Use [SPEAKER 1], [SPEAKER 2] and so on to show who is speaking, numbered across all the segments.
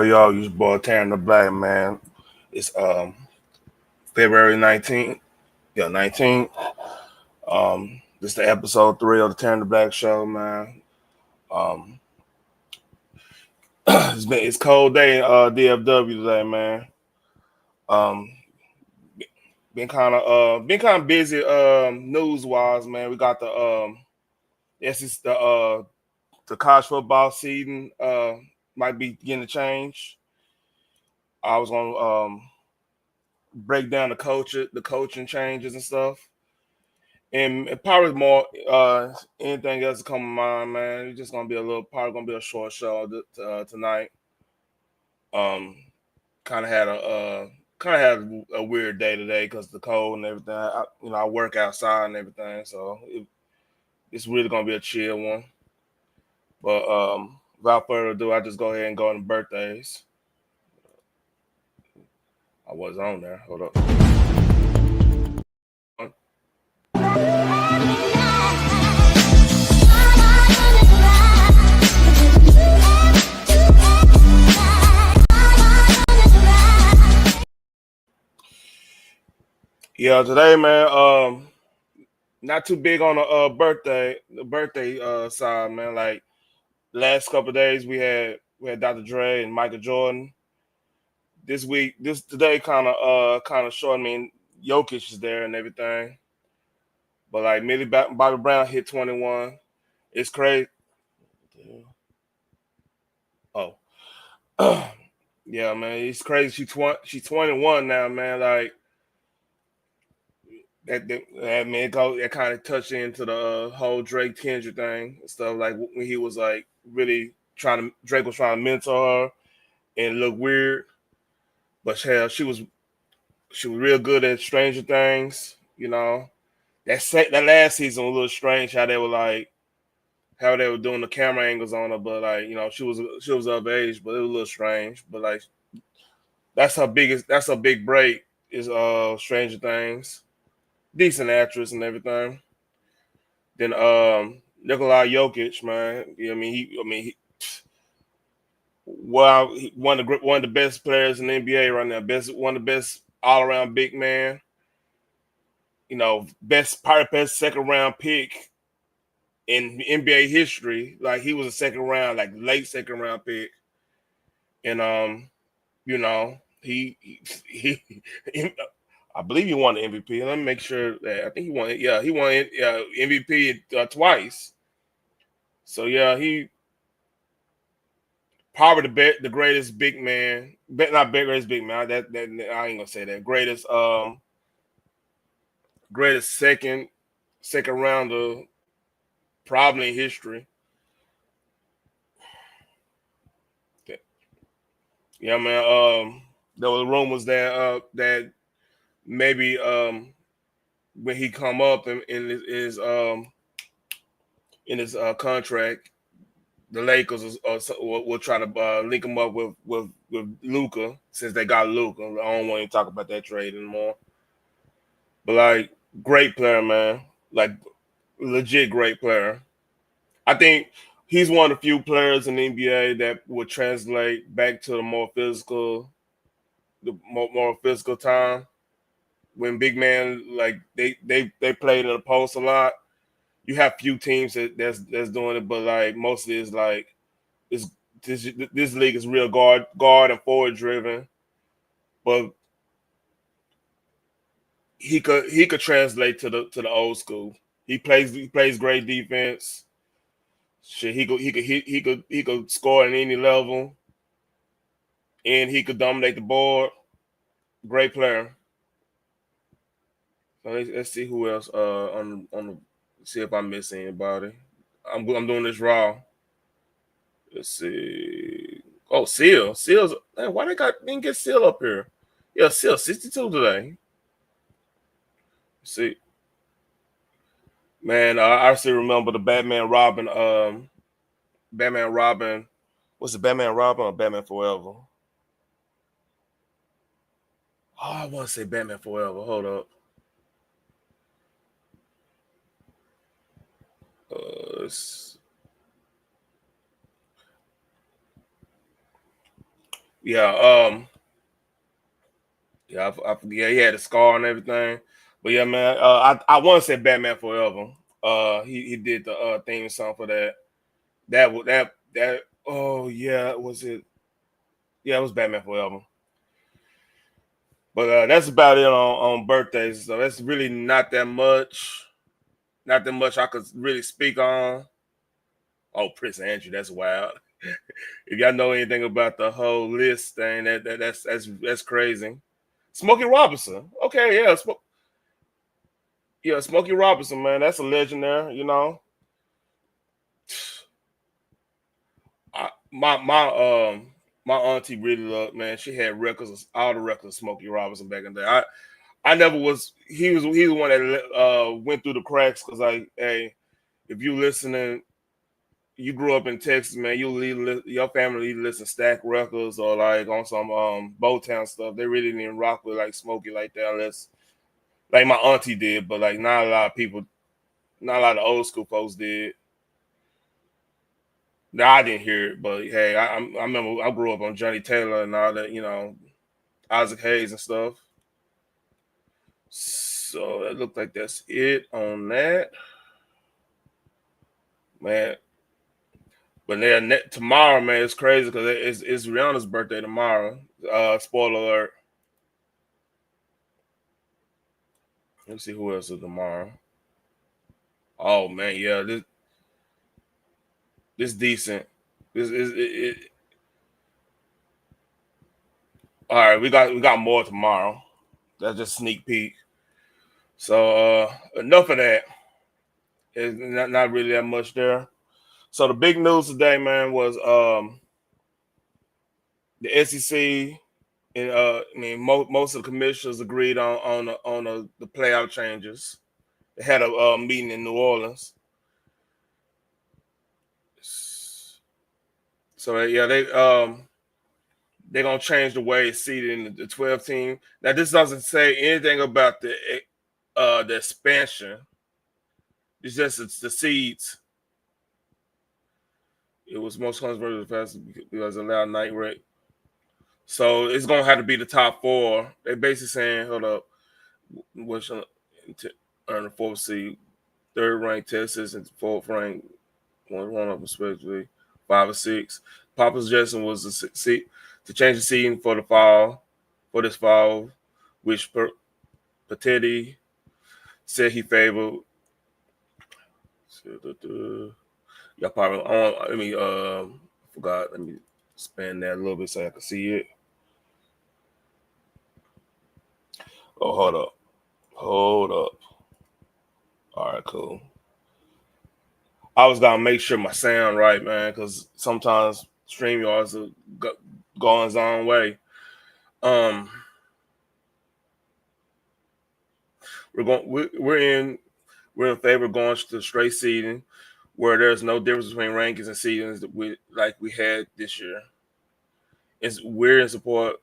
[SPEAKER 1] Yo, you boy Taryn the Black Man. It's February 19th. Yeah, 19th. This the episode 3 of the Taryn the Black Show, man. Um it's cold day in DFW today, man. Um been kind of busy news wise, man. We got it's the college football season might be getting to change. I was gonna break down the coaching changes and stuff. And probably more anything else to come to mind, man. It's just gonna be a short show tonight. Um, kind of had a weird day today because the cold and everything. I work outside and everything, so it's really gonna be a chill one. But without further ado, I just go ahead and go on the birthdays. I was on there. Hold up. Yeah, today, man. Not too big on the birthday side, man. Like last couple of days, we had Dr. Dre and Michael Jordan. This today kind of short. I mean, Jokic is there and everything, but like Bobby Brown hit 21. It's crazy. Oh, yeah, man, it's crazy. She's 21 now, man. Like that man, it kind of touched into the whole Drake Kendrick thing and stuff. Like when he was like really Drake was trying to mentor her and look weird, but hell, she was real good at Stranger Things. That last season was a little strange how they were doing the camera angles on her, but like she was of age, but it was a little strange. But like that's her big break is Stranger Things. Decent actress and everything. Then Nikola Jokic, man. He one of the best players in the NBA right now. One of the best all around big man. Probably best second round pick in NBA history. Like he was a second round, like late second round pick, and he I believe he won the MVP. Let me make sure that I think he won it. Yeah, he won MVP twice. So yeah, he probably the greatest big man, but not greatest big man. That I ain't gonna say that greatest second rounder probably in history. Yeah, man. There was rumors that maybe when he come up in his contract, the Lakers will try to link him up with Luka since they got Luka. I don't want to talk about that trade anymore. But like, great player, man. Like, legit great player. I think he's one of the few players in the NBA that would translate back to the more physical time when big man like they played in the post a lot. You have few teams that's doing it, but like mostly it's like it's this league is real guard and forward driven, but he could translate to the old school. He plays great defense. Shit, he could score at any level, and he could dominate the board. Great player. So let's see who else on the see if I miss anybody. I'm doing this raw. Let's see. Oh, Seal's. Man, why didn't get Seal up here? Yeah, Seal 62 today. See, man, I still remember the Batman Robin. Batman Robin. What's it, Batman Robin or Batman Forever? Oh, I want to say Batman Forever. Hold up. Uh, Yeah, I forget he had a scar and everything. But yeah, man, I want to say Batman Forever. He did the theme song for that. That oh yeah, was it? Yeah, it was Batman Forever. But that's about it on birthdays. So that's really not that much. Not that much I could really speak on. Oh, Prince Andrew, that's wild. If y'all know anything about the whole list thing, that's crazy. Smokey Robinson. Okay, yeah, Smokey Robinson, man, that's a legend there. You know, my auntie really loved, man. She had records, all the records of Smokey Robinson back in the day. I never was. He was the one that went through the cracks because hey, if you listening, you grew up in Texas, man. Your family listen to Stack Records or like on some Botown stuff. They really didn't rock with like Smokey like that unless like my auntie did, but like not a lot of people, not a lot of old school folks did. Now I didn't hear it, but hey, I remember I grew up on Johnny Taylor and all that, Isaac Hayes and stuff. So it looked like that's it on that, man. But then tomorrow, man, it's crazy because it's Rihanna's birthday tomorrow. Spoiler alert. Let's see who else is tomorrow. Oh man, yeah, this decent. This is it. All right, we got more tomorrow. That's just sneak peek. So enough of that. It's not really that much there. So the big news today, man, was the SEC and I mean most of the commissioners agreed on the playoff changes. They had a meeting in New Orleans. So yeah, they're gonna change the way it's seated in the 12 team. Now this doesn't say anything about the expansion. It's the seeds. It was most controversial fast because allowed night rate. So it's gonna have to be the top four. They basically saying, hold up, what's to earn the fourth seed, third ranked Texas, and fourth ranked one up respectively, 5 or 6. Papa's suggestion was to change the seeding for this fall, which Patetti said he favored. Y'all probably forgot. Let me expand that a little bit so I can see it. Oh, hold up. Hold up. All right, cool. I was gonna make sure my sound right, man, because sometimes StreamYards are going its own way. Um, we're in favor of going to straight seeding, where there's no difference between rankings and seedings that we had this year. We're in support.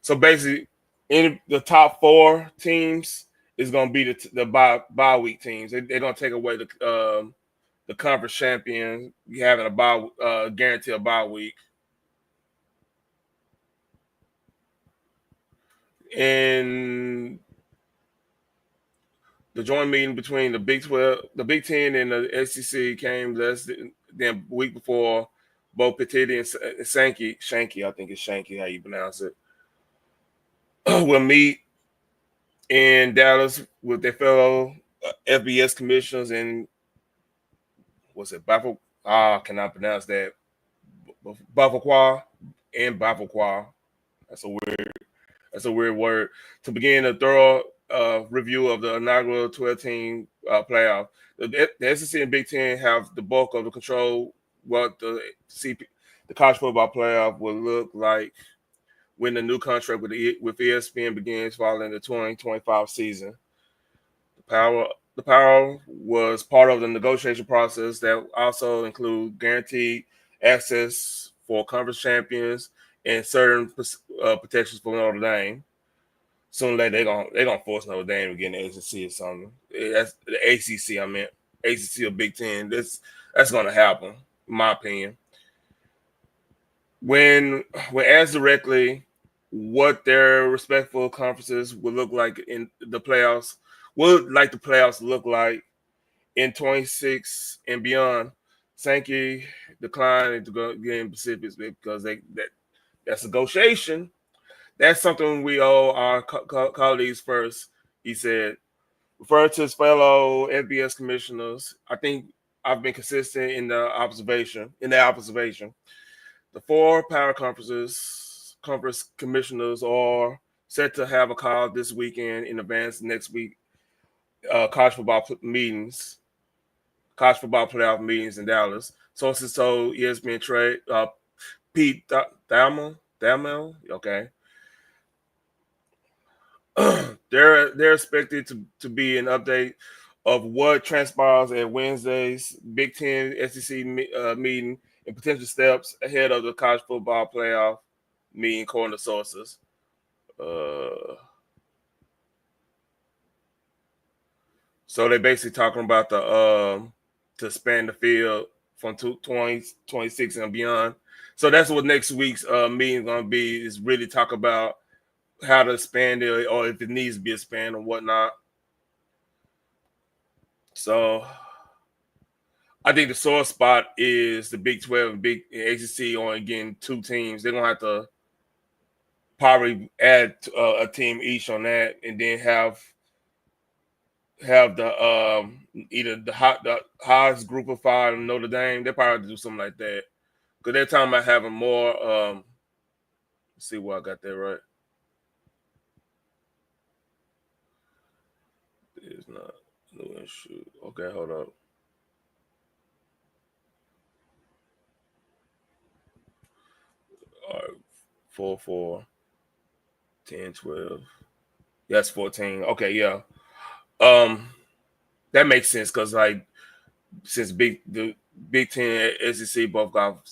[SPEAKER 1] So basically, in the top four teams is going to be the bye week teams. They're going to take away the conference champion. You having a guarantee a bye week. And the joint meeting between the Big 12, the Big 10, and the SEC came then week before. Both Petitti and Shanky, I think it's Shanky, how you pronounce it, will meet in Dallas with their fellow FBS commissioners and what's it, Bafo? I cannot pronounce that. Bafaqua and Bafaqua. That's a weird. That's a weird word. To begin a thorough review of the inaugural 12-team playoff, the SEC and Big Ten have the bulk of the control what the college football playoff will look like when the new contract with ESPN begins following the 2025 season. The power was part of the negotiation process that also include guaranteed access for conference champions and certain protections for Notre Dame. Soon they gonna force Notre Dame to get an ACC or something. That's the ACC. I meant ACC or Big Ten. That's gonna happen, in my opinion. when asked directly what their respectful conferences would look like in the playoffs, would like the playoffs to look like in 26 and beyond, Sankey declined to go get in specifics because that's negotiation. That's something we owe our colleagues first. He said, referring to his fellow FBS commissioners, I think I've been consistent in the observation. The four power conference commissioners are set to have a call this weekend in advance next week. College football meetings, college football playoff meetings in Dallas. Sources told ESPN trade Pete Thamel, okay. They're expected to be an update of what transpires at Wednesday's Big Ten SEC meeting and potential steps ahead of the college football playoff meeting, according to sources. Uh, so they're basically talking about the to expand the field from 2026 and beyond. So that's what next week's meeting is going to be, is really talk about how to expand it or if it needs to be expanded or whatnot. So I think the sore spot is the Big 12 and Big ACC on getting two teams. They're going to have to probably add a team each on that, and then have the either the highest group of five in Notre Dame. They probably have to do something like that because they're talking about having more. Let's see what I got there right. It's not no issue. Okay, hold up. All right, 4, 4, 10, 12. That's 14. Okay, yeah. Um, that makes sense because like since the Big Ten SEC both got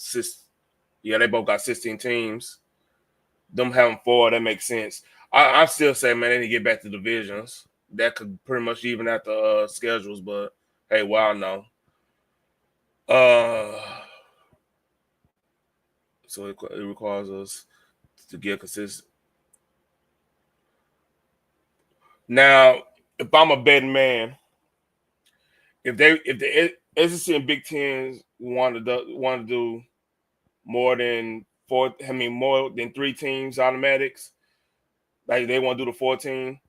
[SPEAKER 1] they both got 16 teams. Them having four, that makes sense. I still say, man, they need to get back to divisions. That could pretty much even out the schedules, but hey, wow, no. Uh, so it requires us to get consistent. Now, if I'm a betting man, if the SEC and Big Ten want to do more than more than three teams automatics, like they want to do the 14,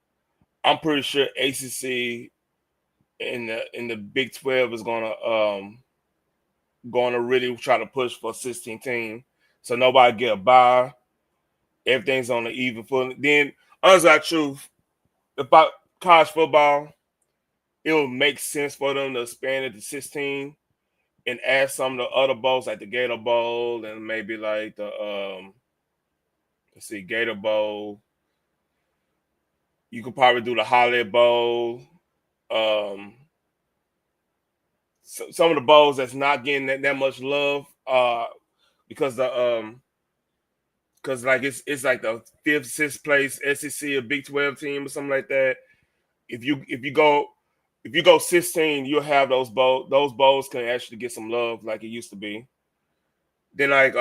[SPEAKER 1] I'm pretty sure ACC in the Big 12 is gonna really try to push for 16 team, so nobody get a bye. Everything's on the even foot. Then, honestly, truth about college football, it will make sense for them to expand it to 16 and add some of the other bowls like the Gator Bowl and maybe like the let's see, Gator Bowl. You could probably do the Holiday Bowl. Um, some of the bowls that's not getting that much love because like it's like the fifth, sixth place SEC or Big 12 team or something like that. If you go 16, you'll have those bowls. Those bowls can actually get some love like it used to be. Then like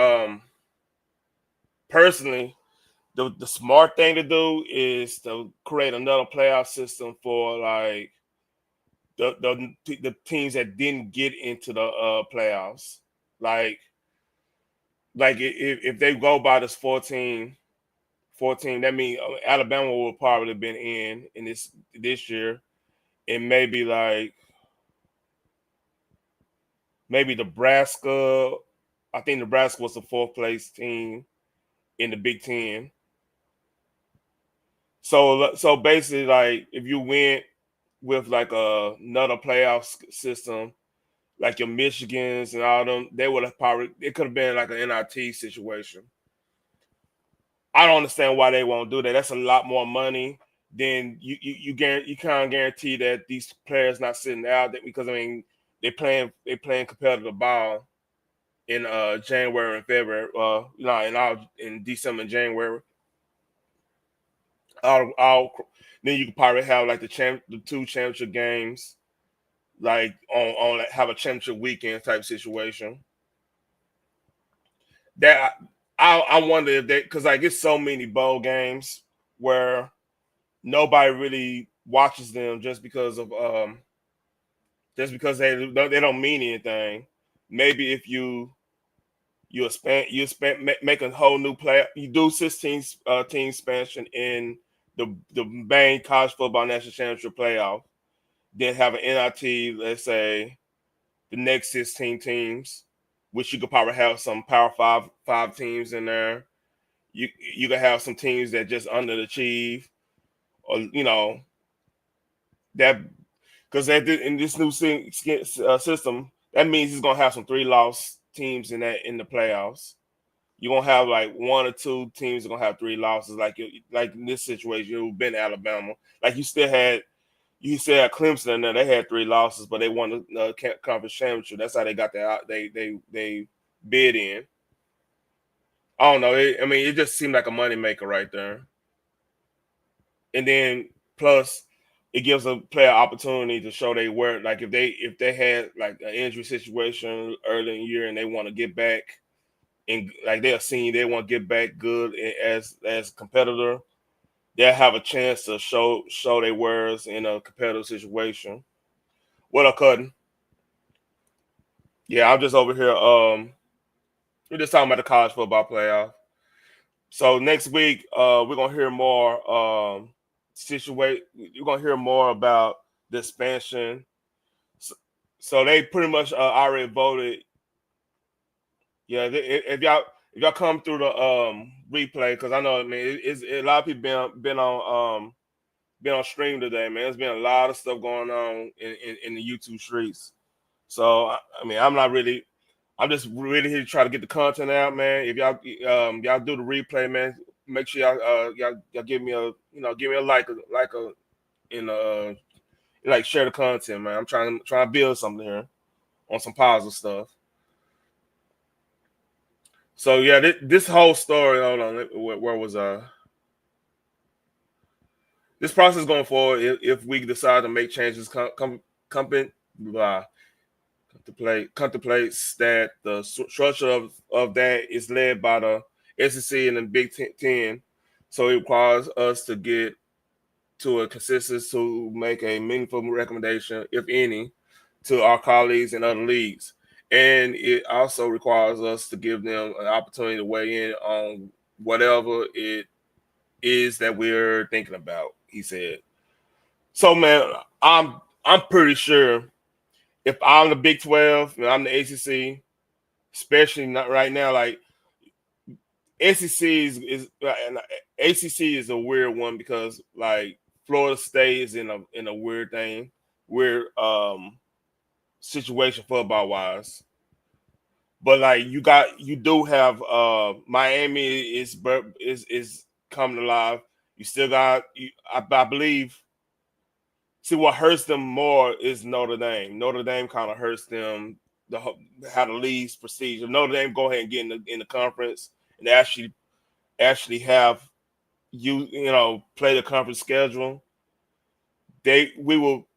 [SPEAKER 1] personally, the smart thing to do is to create another playoff system for like the teams that didn't get into the playoffs. Like if they go by this 14, that means Alabama will probably have been in this year, and maybe Nebraska. I think Nebraska was the fourth place team in the Big Ten. So basically, like if you went with like another playoff system, like your Michigans and all them, they would have probably it could have been like an NIT situation. I don't understand why they won't do that. That's a lot more money. Then you can't guarantee that these players not sitting out because I mean they playing competitive ball in January and February. In December and January. Then you could probably have like the two championship games, like have a championship weekend type situation. That I wonder if they, because like it's so many bowl games where nobody really watches them just because they don't mean anything. Maybe if make a whole new play, you do 16 team expansion in the main college football national championship playoff, then have an NIT, let's say the next 16 teams, which you could probably have some power five teams in there. You could have some teams that just underachieve, or that because in this new system, that means he's gonna have some 3-loss teams in the playoffs. You're gonna have like one or two teams are gonna have 3 losses, like in this situation, you've been Alabama. Like you still had Clemson in there. They had 3 losses, but they won the conference championship. That's how they got that. They bid in. I don't know. I mean, it just seemed like a moneymaker right there. And then plus, it gives a player opportunity to show they work. Like if they had like an injury situation early in the year and they want to get back and like they're seeing they want to get back good as a competitor, they'll have a chance to show their wares in a competitive situation. What up, Cutting? Yeah, I'm just over here. We're just talking about the college football playoff. So next week, we're gonna hear more situate. You're gonna hear more about the expansion. So, so they pretty much already voted. Yeah, if y'all come through the replay, because I know, I mean, it's a lot of people been on stream today, man. There's been a lot of stuff going on in the YouTube streets. So I mean, I'm just really here to try to get the content out, man. If y'all do the replay, man, make sure y'all give me a like a in like share the content, man. I'm trying to build something here on some positive stuff. So yeah, this whole story. Hold on, where was this process going forward? If we decide to make changes, company blah, contemplates that the structure of that is led by the SEC and the Big Ten, so it requires us to get to a consensus to make a meaningful recommendation, if any, to our colleagues in other leagues. And it also requires us to give them an opportunity to weigh in on whatever it is that we're thinking about, he said. So man, I'm pretty sure if I'm the Big 12 and I'm the ACC, especially not right now, like SEC is ACC is a weird one because like Florida State is in a weird thing, weird situation football wise. But like you do have Miami is coming alive. You still got I believe. See, what hurts them more is Notre Dame. Notre Dame kind of hurts them the how the league's procedure. Notre Dame go ahead and get in the conference and actually have play the conference schedule. We will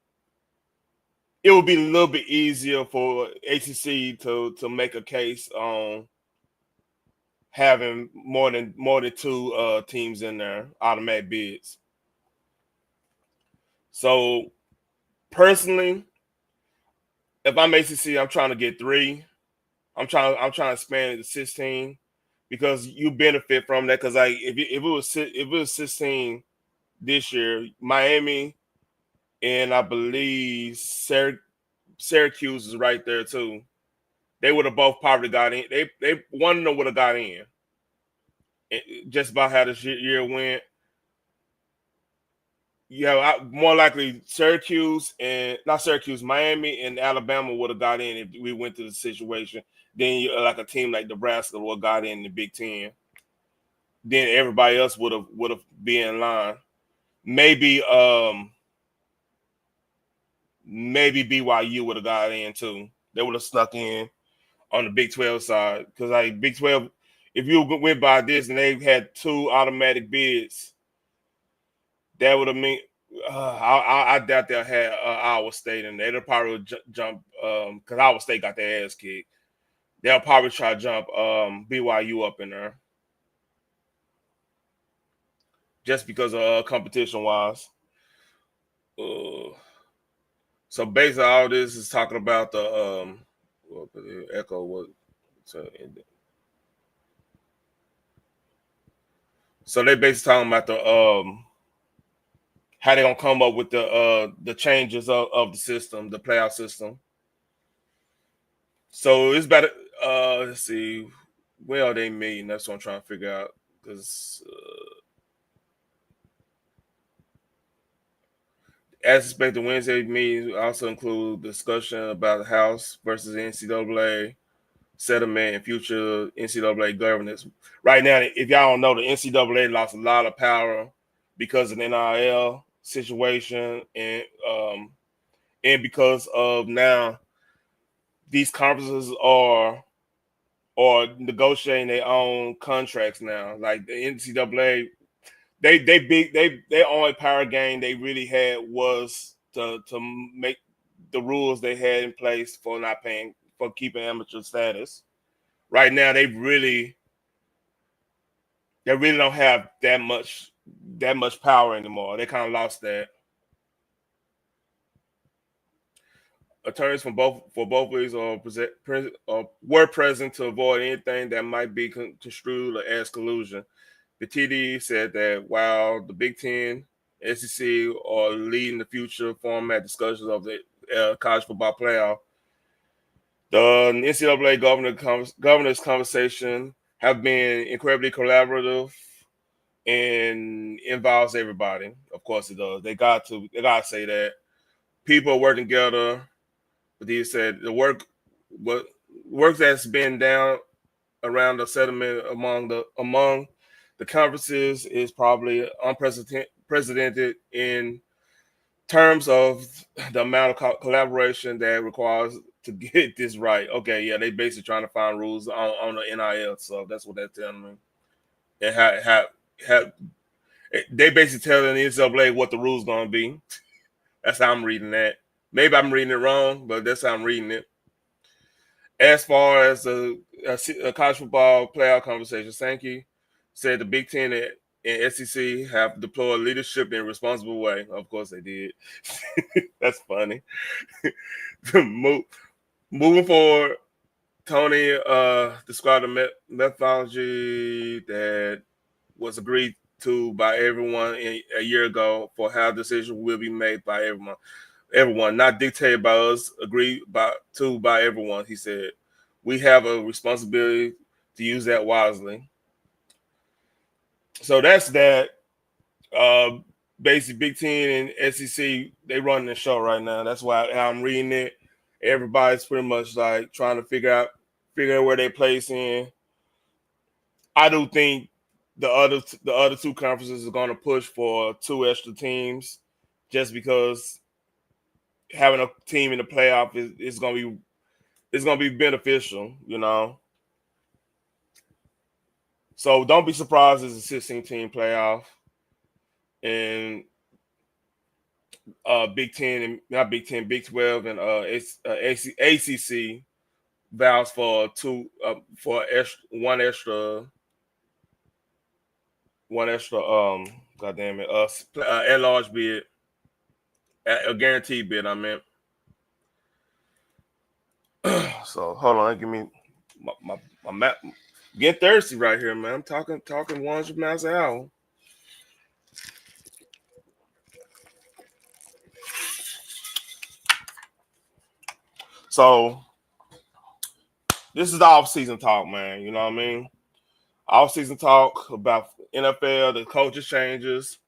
[SPEAKER 1] it will be a little bit easier for ACC to make a case on having more than two teams in there automatic bids. So personally, if I'm ACC, I'm trying to get 3. I'm trying to expand it to 16 because you benefit from that. Because like if it was 16 this year, Miami and I believe Syracuse is right there too. They would have both probably got in. They one of them would have got in. Just about how this year went. Yeah, more likely Syracuse and not Syracuse, Miami and Alabama would have got in if we went to the situation. Then like a team like Nebraska would have got in the Big Ten. Then everybody else would have been in line. Maybe maybe BYU would have got in too. They would have snuck in on the Big 12 side because like Big 12, if you went by this and they had 2 automatic bids, that would have mean I doubt they'll have Iowa State in there. They'll probably jump because Iowa State got their ass kicked. They'll probably try to jump BYU up in there. just because of competition wise. Uh, so basically, all this is talking about the echo what. So they basically talking about the how they gonna come up with the changes of the system, the playoff system. So it's about let's see, where are they meeting? That's what I'm trying to figure out. Because as expected, Wednesday meetings also include discussion about the House versus NCAA settlement and future NCAA governance. Right now, if y'all don't know, the NCAA lost a lot of power because of the NIL situation and because of now these conferences are negotiating their own contracts now. Like the NCAA, their only power game they really had was to make the rules they had in place for not paying for keeping amateur status. Right now, they really don't have that much power anymore. They kind of lost that. Attorneys from both leagues were present to avoid anything that might be construed as collusion. The TD said that while the Big Ten, SEC are leading the future format discussions of the college football playoff, the NCAA governors conversation have been incredibly collaborative and involves everybody. Of course, it does. They got to say that people are working together. But he said the work that's been down around the settlement among the conferences is probably unprecedented in terms of the amount of collaboration that requires to get this right. Okay, yeah, they basically trying to find rules on the NIL, so that's what they're telling me. And how they basically telling the NCAA what the rules going to be. That's how I'm reading that. Maybe I'm reading it wrong, but that's how I'm reading it. As far as the college football playoff conversation, Sankey said the Big Ten and SEC have deployed leadership in a responsible way. Of course, they did. That's funny. Moving forward, Tony described a methodology that was agreed to by everyone a year ago for how decisions will be made by everyone, not dictated by us, agreed by everyone. He said, we have a responsibility to use that wisely. So that's that. Uh, Basically, Big Ten and SEC, they run the show right now. That's why how I'm reading it. Everybody's pretty much like trying to figure out where they place in. I do think the other two conferences are going to push for two extra teams, just because having a team in the playoff is going to be beneficial, you know. So don't be surprised it's a 16-team playoff, and Big Ten and not Big Ten, Big 12 and ACC vows for one extra God damn it at large bid, a guaranteed bid. I meant. So hold on, give me my map. Get thirsty right here, man. I'm talking 100 miles an hour. So this is the off-season talk, man. You know what I mean? Off-season talk about NFL, the coaches changes,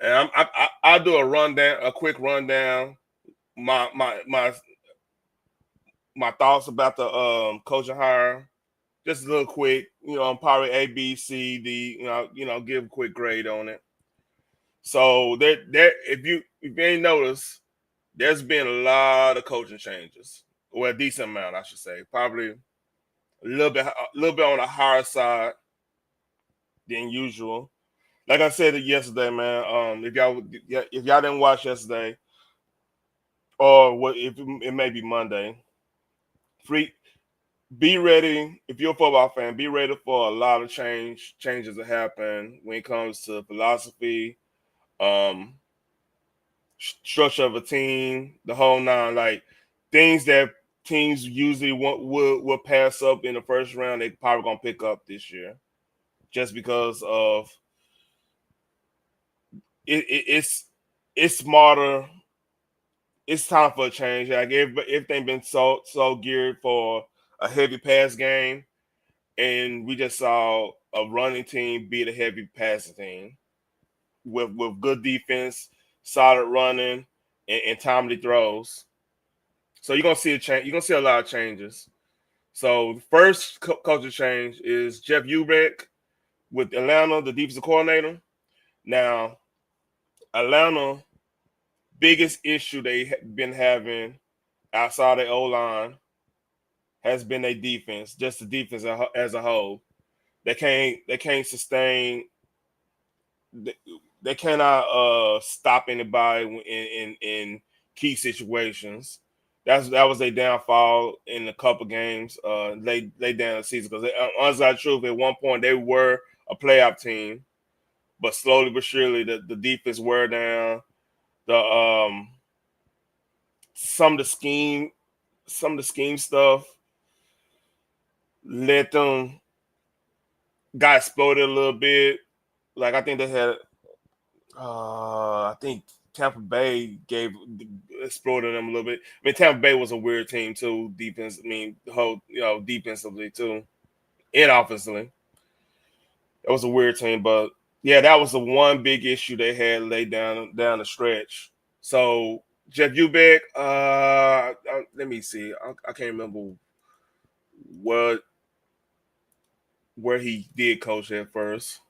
[SPEAKER 1] and I do a quick rundown. My thoughts about the coaching hire. Just a little quick, probably A, B, C, D. Give a quick grade on it. So there, if you ain't noticed, there's been a lot of coaching changes, or a decent amount, I should say. Probably a little bit on the higher side than usual. Like I said yesterday, man. If y'all didn't watch yesterday, or what if it may be Monday, free. be ready if you're a football fan. Be ready for a lot of changes to happen when it comes to philosophy, um, structure of a team, the whole nine. Like things that teams usually will pass up in the first round, they probably gonna pick up this year, just because of it's smarter. It's time for a change. Like everything been so geared for a heavy pass game, and we just saw a running team beat a heavy passing team with good defense, solid running, and timely throws. So you're gonna see a change. You're gonna see a lot of changes. So the first culture change is Jeff Ubeck with Atlanta, the defensive coordinator. Now, Atlanta, biggest issue they been having outside the O line has been their defense, just the defense as a whole. They can't sustain. They cannot stop anybody in key situations. That was their downfall in a couple games. They down the season because honestly, truth, at one point they were a playoff team, but slowly but surely the defense wear down. The some of the scheme some of the scheme stuff let them got exploded a little bit. Like I think they had I think Tampa Bay gave exploded them a little bit. I mean, Tampa Bay was a weird team too. Defense, I mean, the whole defensively too, and offensively, it was a weird team. But yeah, that was the one big issue they had laid down the stretch. So Jeff Ubeck, let me see, I can't remember what where he did coach at first.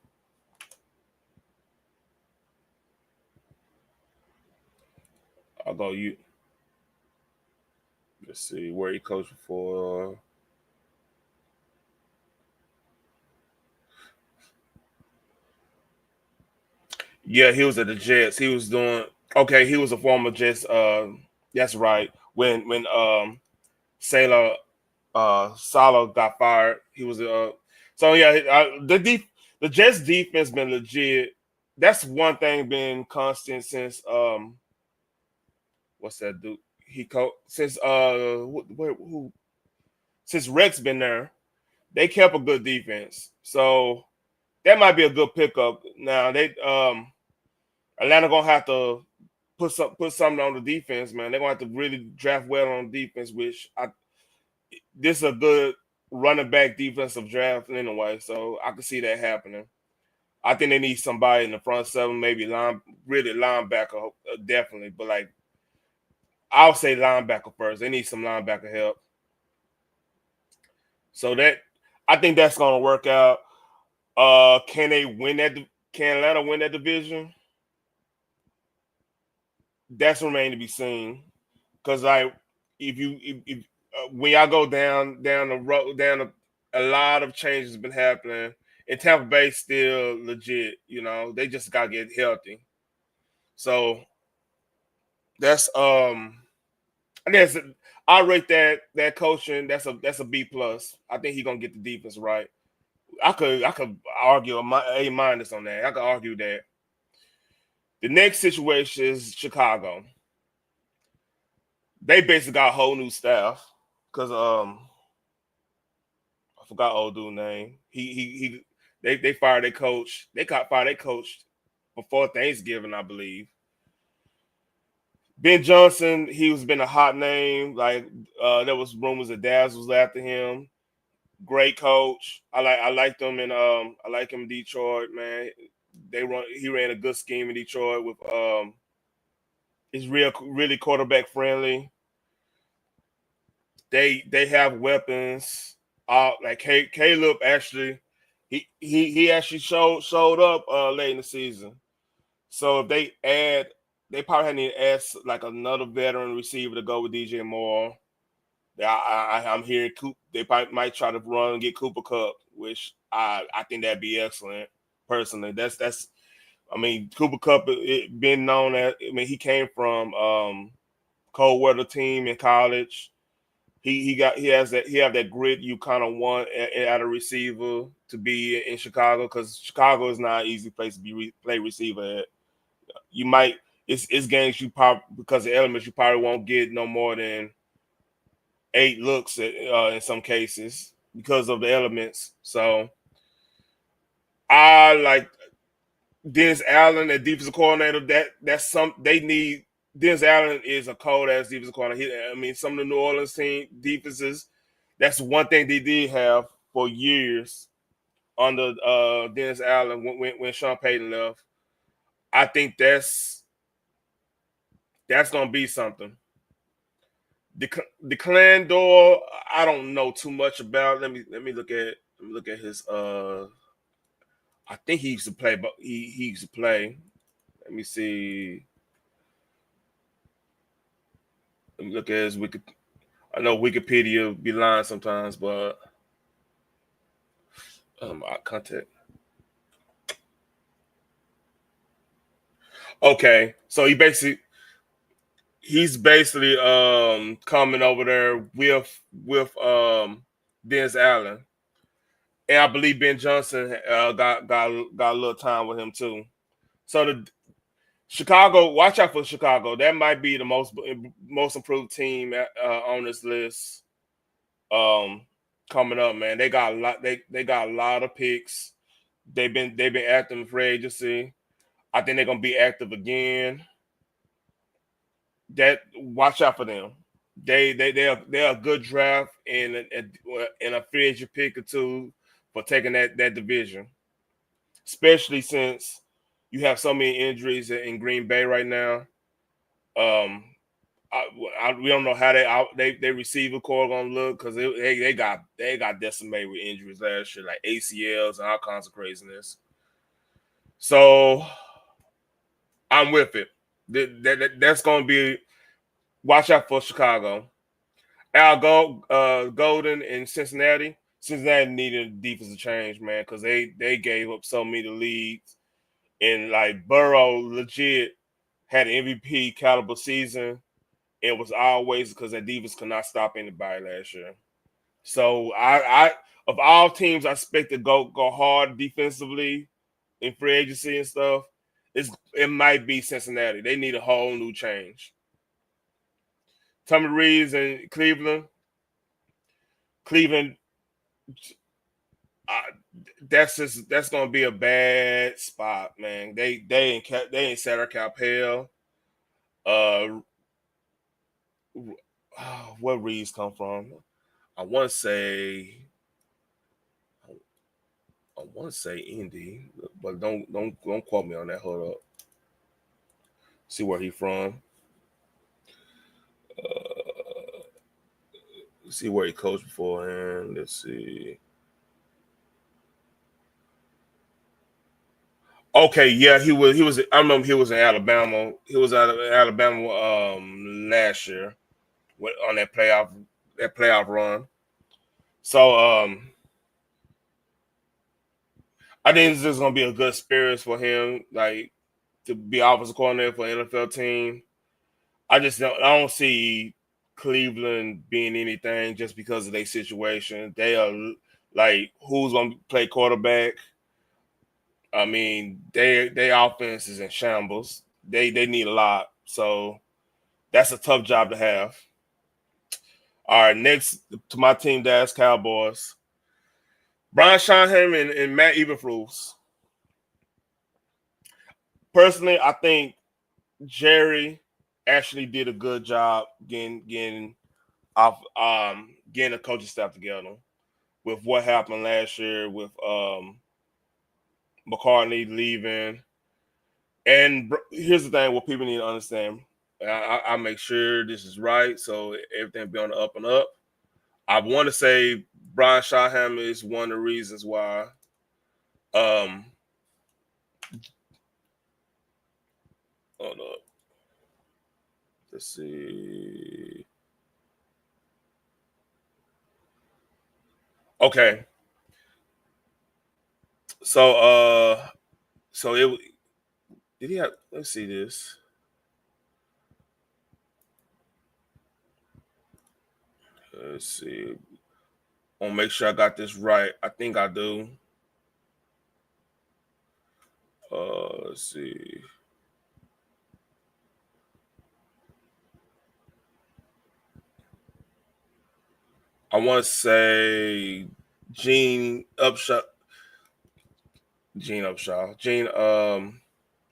[SPEAKER 1] I'll go you. Let's see where he coached for. Yeah, he was at the Jets. He was doing okay. He was a former Jets. That's right. When Sailor Salo got fired, he was so yeah. The Jets defense been legit. That's one thing been constant since what's that dude? He since who since Rex been there. They kept a good defense, so that might be a good pickup. Now they Atlanta gonna have to put something on the defense, man. They're gonna have to really draft well on defense, which this is a good running back defensive draft anyway, so I can see that happening. I think they need somebody in the front seven, maybe really linebacker, definitely. But like I'll say linebacker first. They need some linebacker help. So that I think that's gonna work out. Can they win that? Can Atlanta win that division? That's remain to be seen. Because like if when y'all go down the road a lot of changes have been happening. And Tampa Bay still legit. They just gotta get healthy. So that's I guess I rate that coaching. That's a B plus. I think he's gonna get the defense right. I could argue A minus on that. I could argue that. The next situation is Chicago. They basically got a whole new staff because I forgot old dude name. They fired their coach. They got fired their coach before Thanksgiving, I believe. Ben Johnson, he was been a hot name. Like there was rumors that Daz was after him. Great coach. I liked him and I like him in Detroit, man. He ran a good scheme in Detroit with he's really quarterback friendly. They have weapons. Like Caleb actually, he actually showed up late in the season. So if they probably need to add like another veteran receiver to go with DJ Moore. I'm hearing they might try to run and get Cooper Cup, which I think that'd be excellent. Personally, that's I mean Cooper Cup been known as he came from cold weather team in college. He have that grit you kind of want at a receiver to be in Chicago, because Chicago is not an easy place to play receiver at. You might it's games you probably, because of elements, you probably won't get no more than 8 looks in some cases because of the elements. So I like Dennis Allen, a defensive coordinator. That's some they need. Dennis Allen is a cold ass defensive coordinator. I mean, some of the New Orleans team defenses. That's one thing they did have for years under Dennis Allen when Sean Payton left. I think that's gonna be something. The clan door, I don't know too much about. Let me look at his. I think he used to play, but he used to play. Let me see. Let me look at his Wiki. I know Wikipedia be lying sometimes, but I contact. Okay, so he's basically coming over there with Dennis Allen, and I believe Ben Johnson got a little time with him too. So the Chicago, watch out for Chicago. That might be the most improved team on this list. Um, Coming up, man. They got a lot. They got a lot of picks. They've been active in free agency. I think they're gonna be active again. That watch out for them. They're a good draft and a free agent pick or two for taking that division, especially since you have so many injuries in Green Bay right now. Um, we don't know how they receiver core gonna look, because they got decimated with injuries last year, like ACLs and all kinds of craziness. So I'm with it. That's gonna be, watch out for Chicago. Golden in Cincinnati. Cincinnati needed a defensive change, man, because they gave up so many leads, and like Burrow legit had an MVP caliber season. It was always because that defense could not stop anybody last year. So I of all teams I expect to go hard defensively in free agency and stuff, it might be Cincinnati. They need a whole new change. Tommy Reeves in Cleveland. Cleveland, uh, that's gonna be a bad spot, man. They ain't Sarah Capel. Uh, where Reeves come from? I want to say Indy, but don't quote me on that. Hold up. See where he from. Uh, See where he coached beforehand. Let's see. Okay, yeah, he was. He was. I remember he was in Alabama. He was out of Alabama last year on that playoff run. So I think this is gonna be a good experience for him, like to be offensive coordinator for an NFL team. I don't see Cleveland being anything just because of their situation. They are like, who's gonna play quarterback? I mean, their offense is in shambles. They need a lot. So that's a tough job to have. All right, next to my team, Dallas Cowboys. Brian Schottenheimer and Matt Eberflus. Personally, I think Jerry actually did a good job getting a coaching staff together with what happened last year with McCartney leaving. And here's the thing: what people need to understand. I make sure this is right, so everything be on the up and up. I want to say Brian Schottenheimer is one of the reasons why. Um, Hold up. Let's see. Okay, so so it did he have? Let's see this. Let's see. I want to make sure I got this right. I think I do. Let's see. I want to say Gene Upshaw. Gene Upshaw.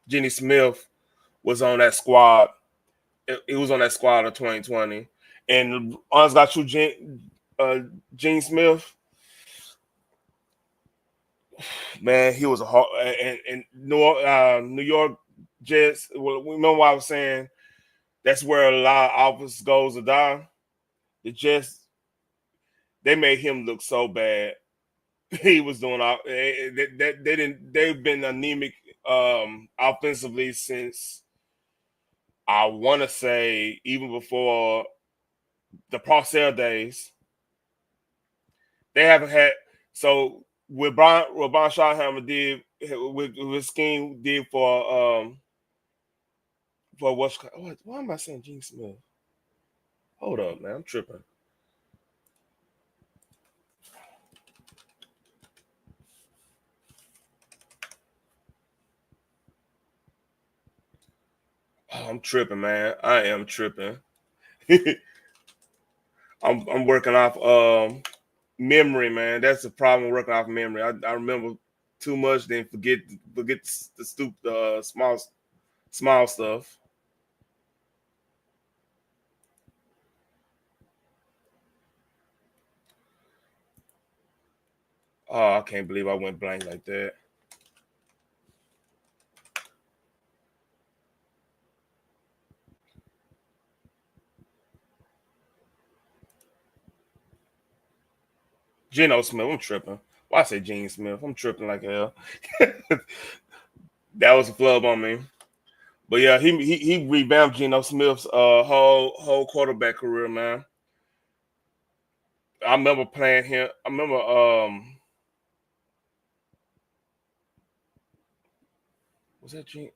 [SPEAKER 1] Jenny Smith was on that squad. It was on that squad of 2020. And honest got you, Gene Smith, man, he was a hard and New York Jets. Well, remember what I was saying? That's where a lot of offense goes to die. The Jets, they made him look so bad. He was doing all they didn't. They've been anemic offensively since I want to say even before the Parcell days. They haven't had so what Brian Schottenheimer did with his scheme did for what's why am I saying Gene Smith? Hold up, man, I'm tripping. Oh, I'm tripping, man. I am tripping. I'm working off memory, man. That's the problem working off memory. I remember too much, then forget the stupid small stuff. Oh, I can't believe I went blank like that. Geno Smith, I'm tripping. Why I say Gene Smith? I'm tripping like hell. That was a flub on me. But yeah, he revamped Geno Smith's whole quarterback career, man. I remember playing him. I remember was that Gene?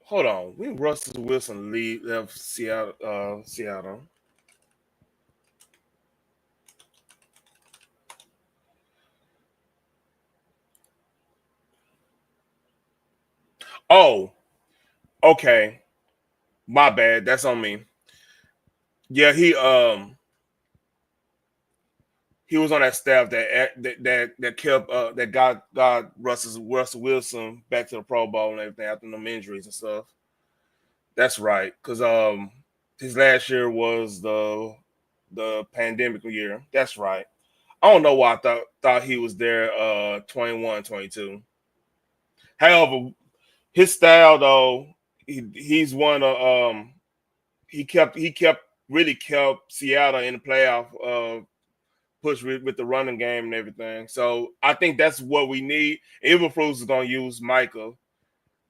[SPEAKER 1] Hold on. When Russell Wilson left Seattle. Oh, okay. My bad. That's on me. Yeah, he was on that staff that kept that got Russell Wilson back to the Pro Bowl and everything after them injuries and stuff. That's right, because his last year was the pandemic year. That's right. I don't know why I thought he was there 21, 22. However, his style though, he's one of he kept really kept Seattle in the playoff push with the running game and everything. So I think that's what we need. Eberflus is gonna use Michael.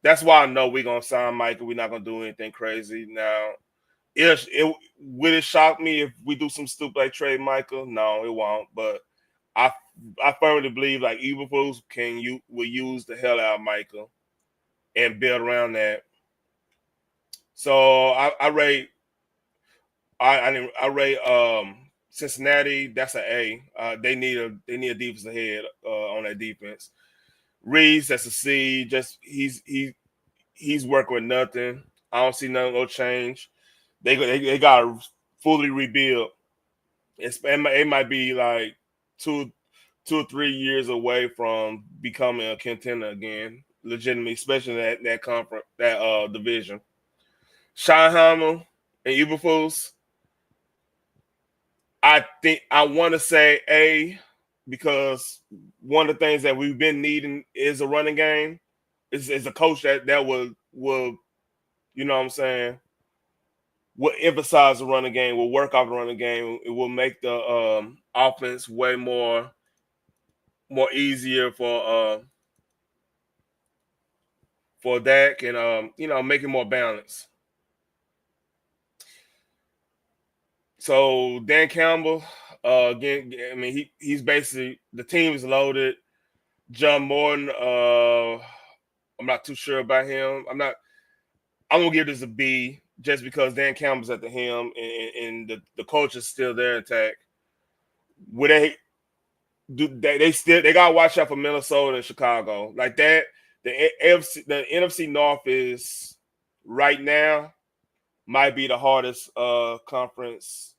[SPEAKER 1] That's why I know we're gonna sign Michael. We're not gonna do anything crazy. Now, it would it shock me if we do some stupid like trade Michael? No, it won't. But I I firmly believe like Eberflus will use the hell out of Michael and build around that. So I rate I rate Cincinnati. That's an A. They need a defensive head on that defense. Reeves, that's a C. Just he's working with nothing. I don't see nothing gonna change. They got to fully rebuild. It might be like two 2 or 3 years away from becoming a contender again, legitimately, especially that conference that division. Schottenheimer and Eberflus, I think I want to say A because one of the things that we've been needing is a running game. Is a coach that will you know what I'm saying will emphasize the running game, will work off the running game. It will make the offense way more easier for Dak and make it more balanced. So Dan Campbell, again, I mean he's basically the team is loaded. John Morton, I'm not too sure about him. I'm gonna give this a B just because Dan Campbell's at the helm and the coach is still there intact. Would they do they still they gotta watch out for Minnesota and Chicago like that? The NFC North is right now might be the hardest hardest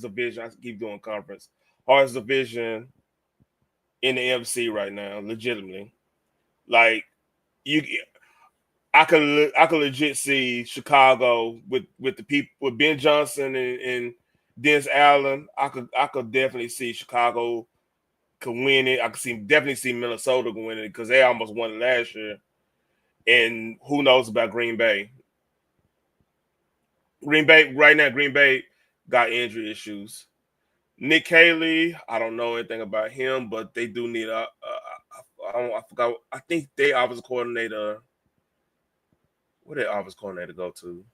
[SPEAKER 1] division. I keep doing conference, hardest division in the NFC right now, legitimately. Like you, I could legit see Chicago with the people with Ben Johnson and Dennis Allen. I could definitely see Chicago could win it. I could definitely see Minnesota could win it because they almost won it last year. And who knows about Green Bay? Green Bay right now. Green Bay got injury issues. Nick Haley, I don't know anything about him, but they do need I forgot. I think they offensive coordinator. Where did offensive coordinator go to?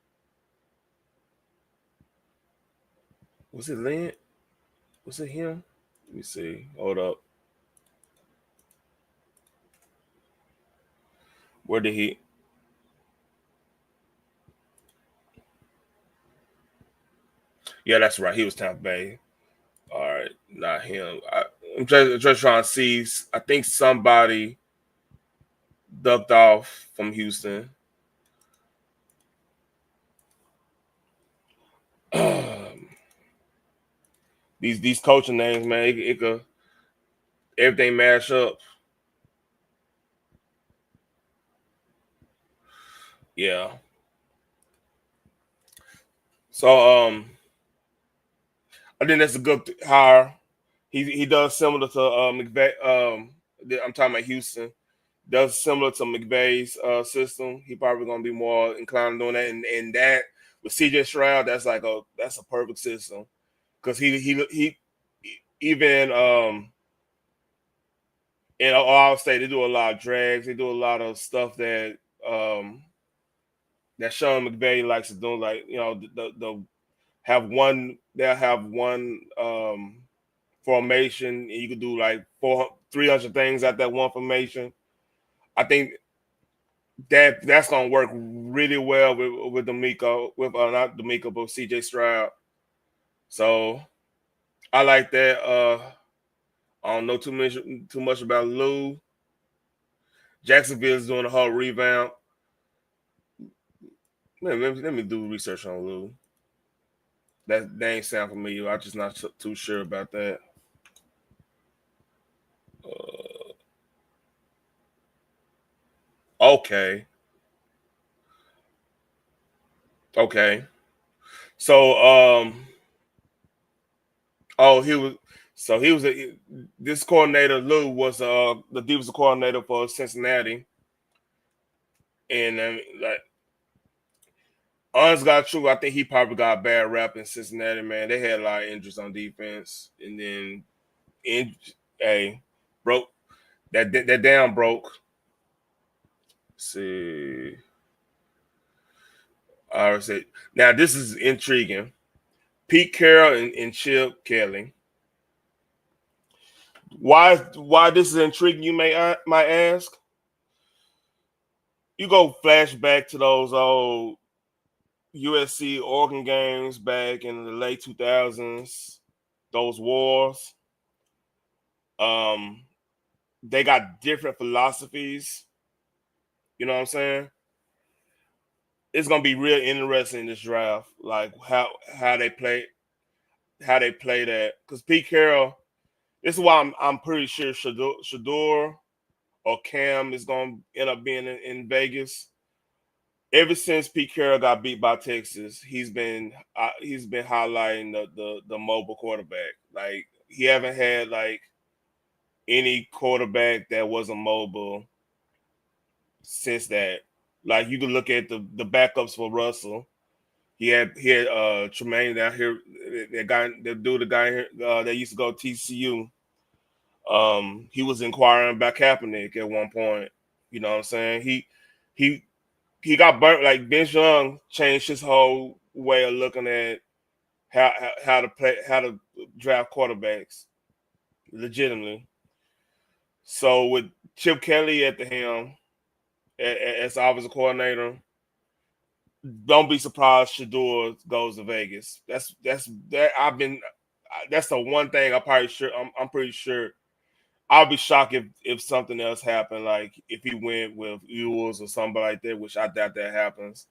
[SPEAKER 1] Was it Lynn? Was it him? Let me see. Hold up. Where did he? Yeah, that's right. He was Tampa Bay. All right, not him. I'm just trying to see. I think somebody ducked off from Houston. These coaching names, man, it could everything mash up. Yeah. So I think that's a good hire. He does similar to McVay. I'm talking about Houston. Does similar to McVay's system. He probably gonna be more inclined doing that, and that with CJ Stroud, that's a perfect system because he even in Ohio State they do a lot of drags. They do a lot of stuff um, that Sean McVay likes to do, like the have one they'll have one formation and you could do like 300 things at that one formation. I think that's gonna work really well with D'Amico, with not D'Amico, but CJ Stroud. So I like that. I don't know too much about Lou. Jacksonville is doing a whole revamp. Let me do research on Lou. That name sound familiar. I'm just not too sure about that. Uh, okay, okay. So oh, this coordinator Lou was the defensive coordinator for Cincinnati, and like honest God true, I think he probably got a bad rap in Cincinnati. Man, they had a lot of injuries on defense, and then hey broke that down broke. Let's see, I would say now this is intriguing. Pete Carroll and Chip Kelly. Why this is intriguing? You might ask. You go flashback to those old USC Oregon games back in the late 2000s, those wars. Um, they got different philosophies. You know what I'm saying? It's gonna be real interesting in this draft, like how they play that. Because Pete Carroll, this is why I'm pretty sure Shador or Cam is gonna end up being in Vegas. Ever since Pete Carroll got beat by Texas, he's been highlighting the mobile quarterback. Like he haven't had like any quarterback that wasn't mobile since that. Like you can look at the backups for Russell. He had Tremaine down here, the guy here that used to go to TCU. He was inquiring about Kaepernick at one point. You know what I'm saying? He he got burnt. Like Vince Young changed his whole way of looking at how to play, how to draft quarterbacks legitimately. So with Chip Kelly at the helm as offensive coordinator, don't be surprised Shador goes to Vegas. That I've been. That's the one thing I'm pretty sure. I'll be shocked if something else happened, like if he went with Ewers or somebody like that, which I doubt that happens.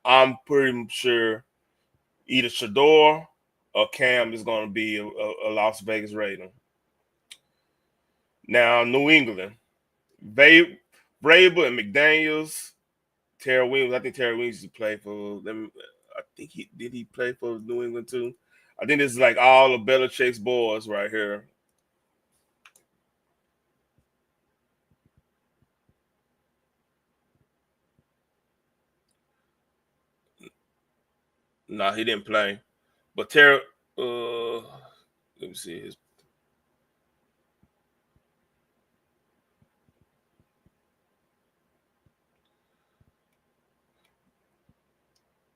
[SPEAKER 1] I'm pretty sure either Shador or Cam is going to be a Las Vegas Raider. Now, New England, Vrabel and McDaniels, Terry Williams. I think Terry Williams used to play for them. I think he play for New England too. I think this is like all the Belichick's boys right here. No, he didn't play. But Terry, let me see his.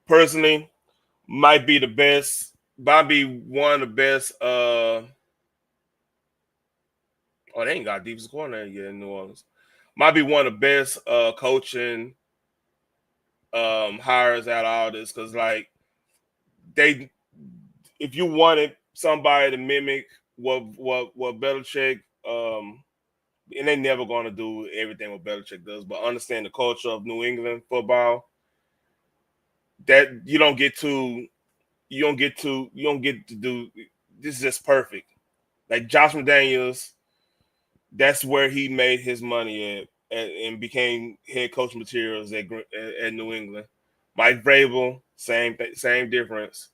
[SPEAKER 1] Personally, might be the best. Might be one of the best. Oh, they ain't got defensive coordinator yet in New Orleans. Might be one of the best coaching hires out of all this because like they, if you wanted somebody to mimic what Belichick, and they never going to do everything what Belichick does, but understand the culture of New England football. That you don't get to do. This is just perfect. Like Josh McDaniels, that's where he made his money and became head coach materials at New England. Mike Vrabel, same difference.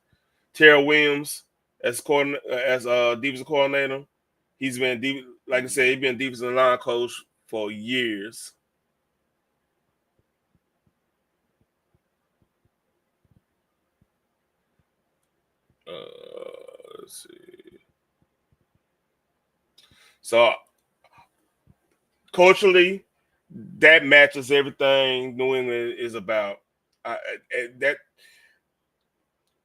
[SPEAKER 1] Terrell Williams as defensive coordinator. He's been like I said, he's been defensive line coach for years. Let's see. So culturally, that matches everything New England is about. That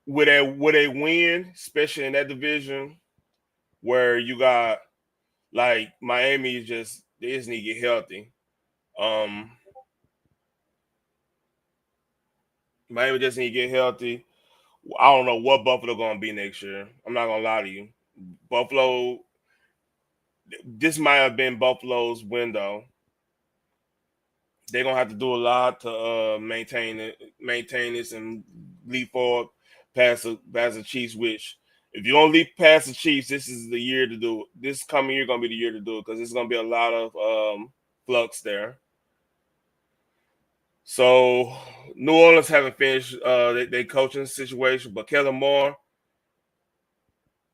[SPEAKER 1] with a win, especially in that division, where you got like Miami they just need to get healthy. Um, Miami just need to get healthy. I don't know what Buffalo gonna be next year. I'm not gonna lie to you. Buffalo, this might have been Buffalo's window. They're gonna have to do a lot to maintain this, and leap forward past the Chiefs. Which, if you're gonna leap past the Chiefs, this is the year to do it. This coming year gonna be the year to do it because there's gonna be a lot of flux there. So New Orleans haven't finished they coaching situation, but Kellen Moore,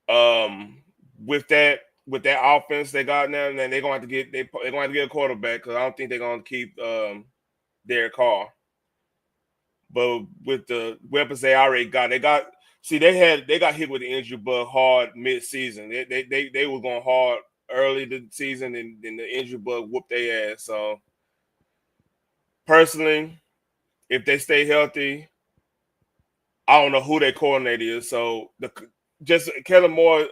[SPEAKER 1] um, with that offense they got now, and then they're gonna have to they're gonna have to get a quarterback because I don't think they're gonna keep Derek Carr. But with the weapons they already got, they got hit with the injury bug hard mid season. They were going hard early the season, and then the injury bug whooped their ass. So personally, if they stay healthy, I don't know who their coordinator is. So just Kellen Moore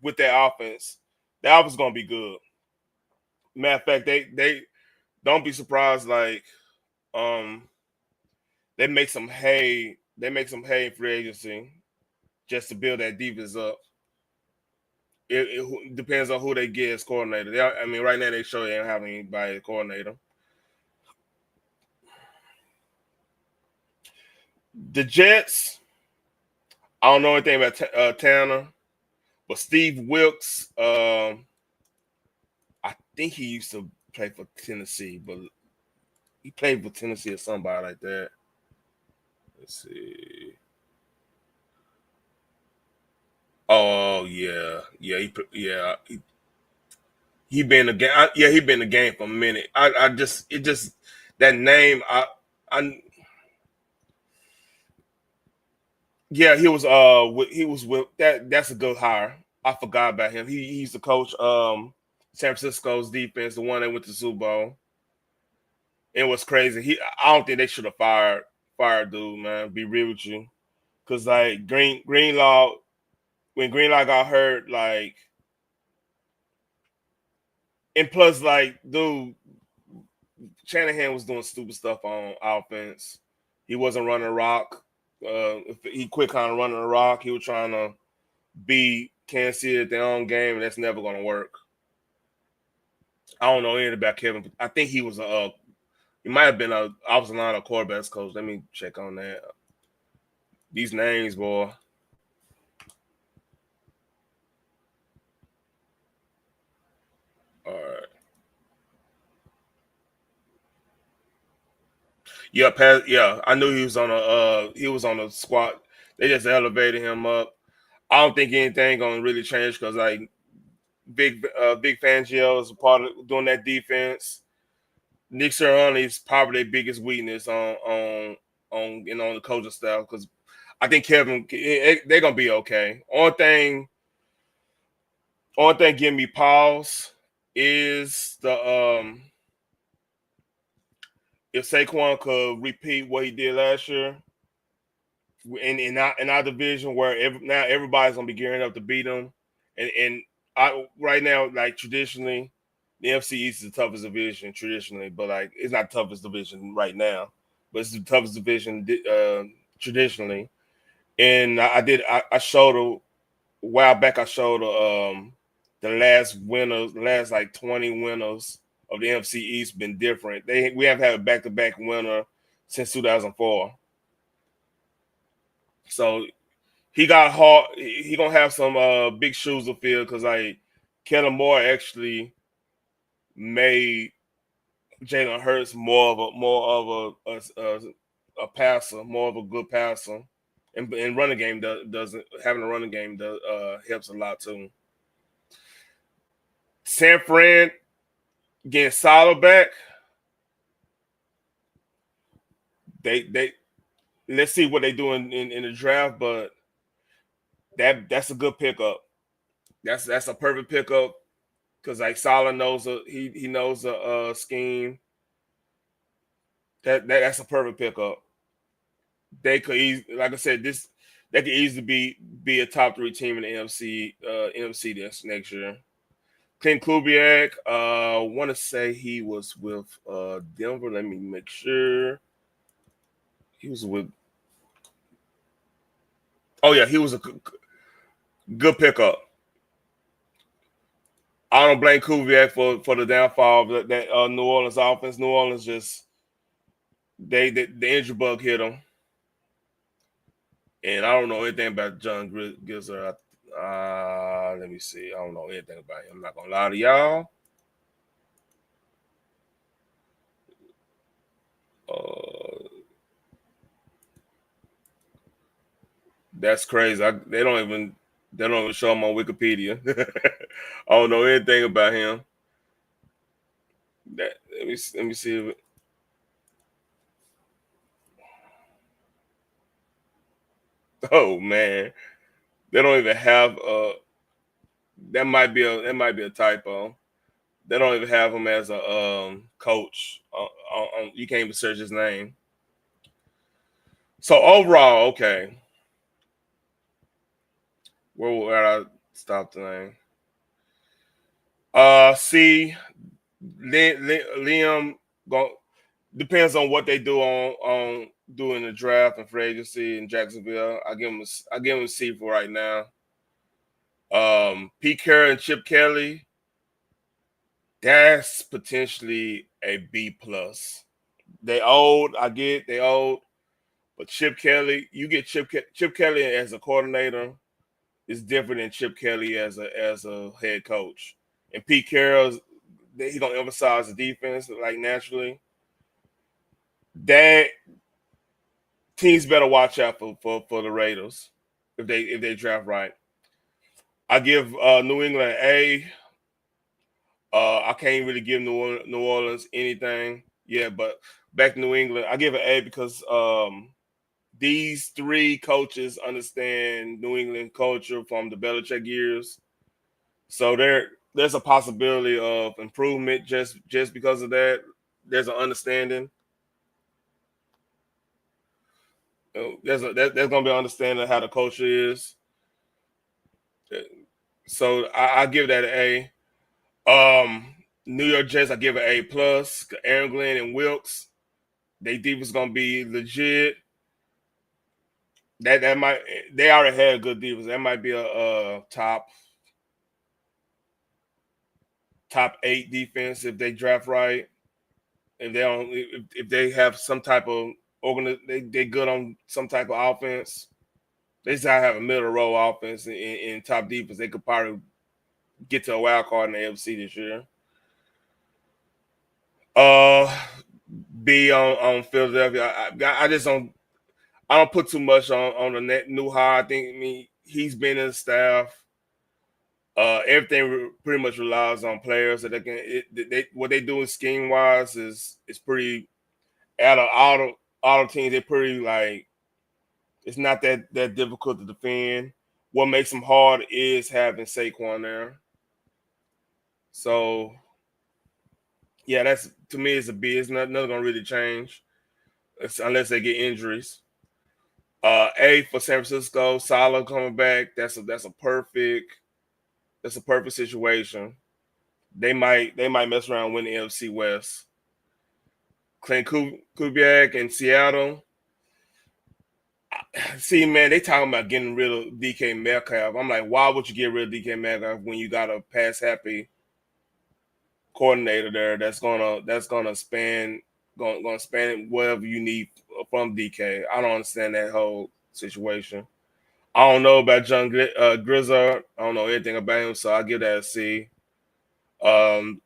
[SPEAKER 1] with their offense, the offense is gonna be good. Matter of fact, they don't be surprised like um they make some hay. They make some hay in free agency just to build that defense up. It depends on who they get as coordinator. I mean, right now they show they don't have anybody as coordinator. The Jets, I don't know anything about Tanner, but Steve Wilkes, I think he used to play for Tennessee, but he played for Tennessee or somebody like that. Let's see. Oh yeah, he been in the game. Yeah, he been in the game for a minute. I just it just that name. I yeah, he was with that. That's a good hire. I forgot about him. He used to coach San Francisco's defense, the one that went to Super Bowl. It was crazy. I don't think they should have fired dude, man. Be real with you, because like Greenlaw, when Greenlaw got hurt, like, and plus like dude, Shanahan was doing stupid stuff on offense. He wasn't running the rock. If he quit kind of running the rock, he was trying to beat Kansas City at their own game, and that's never going to work. I don't know anything about Kevin. I think he was he might have been a offensive line or quarterbacks coach. Let me check on that. These names, boy. All right. Yeah, yeah. I knew he was on a squad. They just elevated him up. I don't think anything gonna really change because like Big Fangio is a part of doing that defense. Nick Sirianni is probably their biggest weakness on the coaching staff because I think Kevin they're gonna be okay. Only thing giving me pause is the if Saquon could repeat what he did last year in our division where now everybody's gonna be gearing up to beat him, and right now like traditionally the NFC East is the toughest division traditionally, but like it's not the toughest division right now, but it's the toughest division traditionally. And I showed a while back. I showed the last winners, the last like 20 winners of the NFC East been different. We have had a back to back winner since 2004. So he got hard. He gonna have some big shoes to fill because like Kellen Moore actually made Jalen Hurts more of a passer, more of a good passer, and running game doesn't having a running game helps a lot too. San Fran getting solid back. They let's see what they do in the draft, but that's a good pickup. That's a perfect pickup because like Salah knows he knows the scheme. That's a perfect pickup. They could like I said, they could easily be a top three team in the NFC this next year. Clint Kubiak, want to say he was with Denver. Let me make sure. He was with. Oh yeah, he was a good pickup. I don't blame Kubiak for the downfall of that New Orleans offense. New Orleans just the injury bug hit them, and I don't know anything about John Gizzer. Let me see. I don't know anything about him. I'm not gonna lie to y'all. Uh, that's crazy. They don't even show him on Wikipedia. I don't know anything about him. Let me see. Oh man, they don't even have that might be a typo. They don't even have him as a coach. You can't even search his name. So overall, okay, where I stop the name? See, Liam go depends on what they do on doing the draft and free agency in Jacksonville. I give him a C for right now. Pete Carroll and Chip Kelly, that's potentially a B plus. They old, I get they old, but Chip Kelly, you get Chip Kelly as a coordinator is different than Chip Kelly as a head coach. And Pete Carroll's he gonna emphasize the defense like naturally. That teams better watch out for the Raiders if they draft right. I give New England an A. I can't really give New Orleans anything. Yeah, but back to New England, I give an A because these three coaches understand New England culture from the Belichick years. So there's a possibility of improvement just because of that. There's an understanding. There's gonna be an understanding of how the culture is. So I give that an A. New York Jets, I give it A plus. Aaron Glenn and Wilkes. They defense gonna be legit. That might they already had a good defense. That might be a top 8 defense if they draft right. If they don't, if they have some type of they good on some type of offense. They just gotta have a middle row offense in top defense. They could probably get to a wild card in the AFC this year. Uh, B on Philadelphia. I just don't. I don't put too much on the new hire. I mean he's been in the staff. Everything pretty much relies on players that they can. What they do scheme wise is pretty. Out of all the teams, they're pretty like it's not that difficult to defend. What makes them hard is having Saquon there. So yeah, that's to me it's a B. It's nothing gonna really change unless they get injuries. A for San Francisco, Salah coming back. That's a perfect situation. They might mess around and win the NFC West. Clint Kubiak in Seattle. See, man, they talking about getting rid of DK Metcalf. I'm like, why would you get rid of DK Metcalf when you got a pass happy coordinator there that's gonna gonna span whatever you need from DK? I don't understand that whole situation. I don't know about John Grizzard. I don't know anything about him, so I give that a C.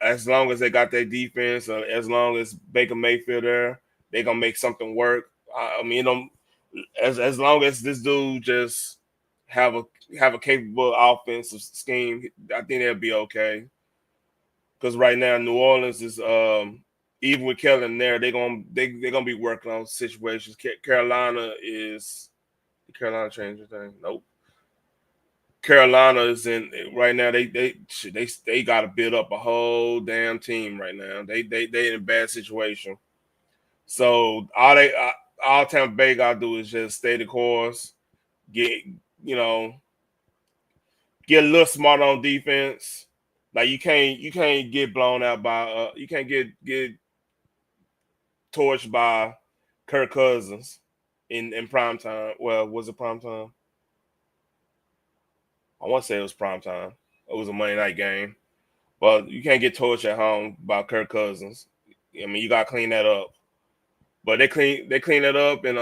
[SPEAKER 1] As long as they got their defense, as long as Baker Mayfield there, they gonna make something work. I mean, as long as this dude just have a have a capable offensive scheme, I think they'll be okay. Because right now New Orleans is even with Kellen there, they're gonna be working on situations. Carolina is Carolina changing thing. Nope. Carolina is in right now. They got to build up a whole damn team right now. They in a bad situation. So all Tampa Bay got to do is just stay the course, get you know get a little smart on defense. Like you can't get blown out by you can't get torched by Kirk Cousins in prime time. Well, was it prime time? I want to say it was prime time. It was a Monday night game. But you can't get torched at home by Kirk Cousins. I mean, you got to clean that up. But they clean it up and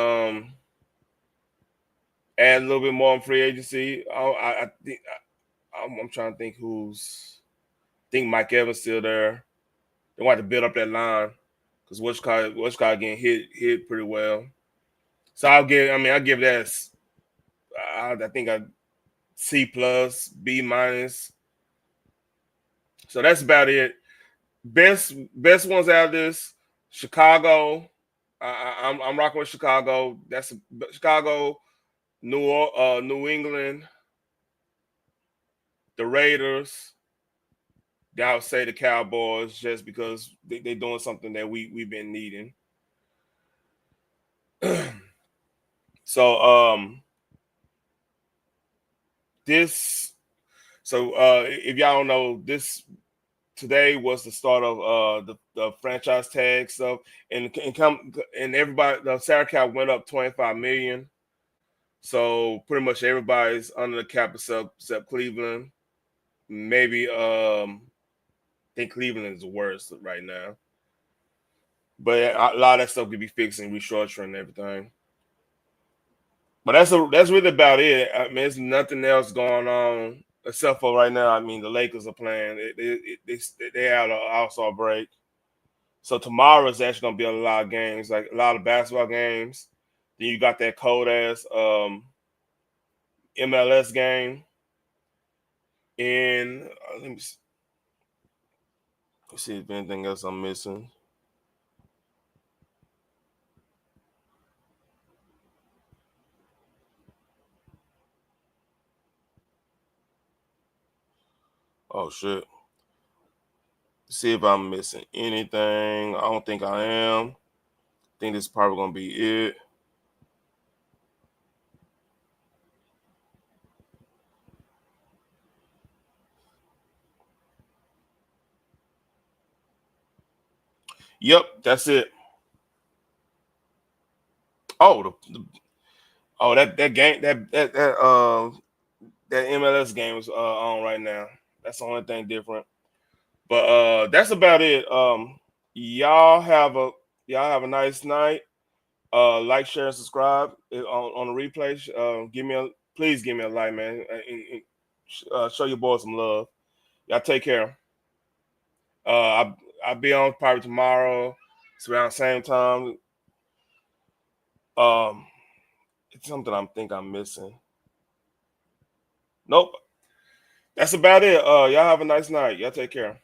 [SPEAKER 1] add a little bit more on free agency. I think I'm trying to think who's. I think Mike Evans still there. They want to build up that line because What's getting hit pretty well. So I give that. I think a C plus B minus. So that's about it. Best ones out of this Chicago. I'm rocking with Chicago. That's Chicago, New England, the Raiders. I would say the Cowboys just because they doing something that we've been needing. so this if y'all don't know this today was the start of the franchise tag stuff and everybody the salary cap went up 25 million. So pretty much everybody's under the cap except Cleveland. Maybe I think Cleveland is the worst right now. But a lot of that stuff could be fixed and restructuring and everything. But that's really about it. I mean, there's nothing else going on except for right now. I mean, the Lakers are playing. They had an All-Star break, so tomorrow is actually gonna be a lot of games, like a lot of basketball games. Then you got that cold ass MLS game, and let's see if anything else I'm missing. Oh shit. See if I'm missing anything. I don't think I am. I think this is probably gonna be it. Yep, that's it. Oh, that game that MLS game is on right now. That's the only thing different. But that's about it. Y'all have a y'all have a nice night. Like, share, and subscribe on the replay. Please give me a like, man, and show your boys some love. Y'all take care. I'll be on probably tomorrow. It's around the same time. Um, it's something I'm missing. Nope. That's about it. Y'all have a nice night. Y'all take care.